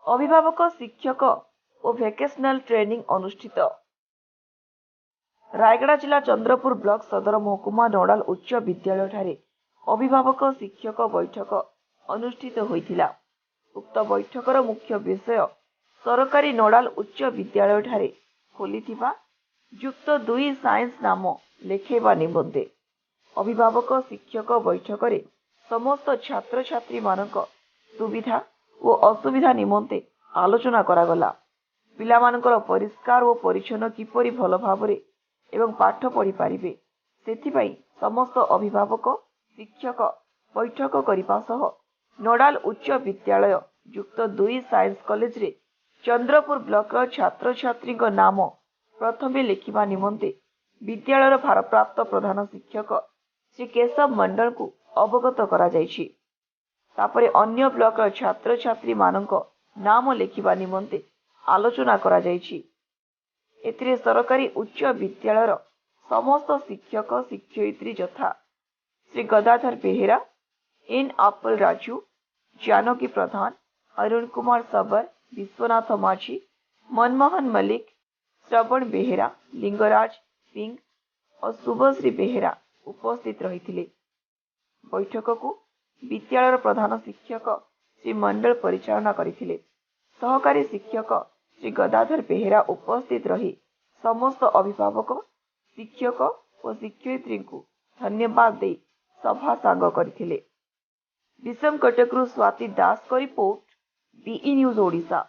अभिभावक शिक्षक और भैकेशनाल ट्रेनिंग अनुष्ठित। रायगड़ा जिला चंद्रपुर ब्लॉक सदर महकुमा नोडाल उच्च विद्यालय ठारे अभिभावक शिक्षक बैठक अनुष्ठित होइथिला। उक्त बैठकर मुख्य विषय सरकारी नोडाल उच्च विद्यालय ठारे खोलिथिबा युक्त 2 साइंस नाम लेखेबा निमंते अभिभावक शिक्षक बैठक रे समस्त छात्र छात्री मानक सुविधा और असुविधा निमंते आलोचना करागला। पिलामानकर परिष्कार और परिच्छन्न किपरि भल भावरे एवं पाठ पढ़ी पारिबे सेथिपाई समस्त अभिभावक शिक्षक बैठक करिबा सह नोडाल उच्च विद्यालय युक्त 2 साइंस कॉलेज रे चंद्रपुर ब्लॉक छात्र छात्री नाम प्रथमे लिखिबा निमंते विद्यालय भारप्राप्त प्रधान शिक्षक श्री केशव मंडल को अवगत करा जायछि। तापरे अन्य ब्लॉक छात्र छात्री मानक नाम लिखिबा निमंते आलोचना करा जायछि। एथिरे सरकारी उच्च विद्यालय समस्त शिक्षक शिक्षयित्री यथा श्री गदाधर बेहेरा, एन अपल राजू, जानकी प्रधान, अरुण कुमार सबर, विश्वनाथ माझी, मनमोहन मलिक, श्रवण बेहेरा, लिंगराज सिंह और शुभश्री बेहेरा उपस्थित रही। बैठक को विद्यालय प्रधान शिक्षक श्री मंडल परिचालना करथिले। सहकारी शिक्षक श्री गदाधर बेहेरा उपस्थित रही समस्त अभिभावक शिक्षक और शिक्षयित्री को धन्यवाद दे सभा सांग करथिले। विषम कटकरू स्वाति दास को रिपोर्ट बीई न्यूज ओडिशा।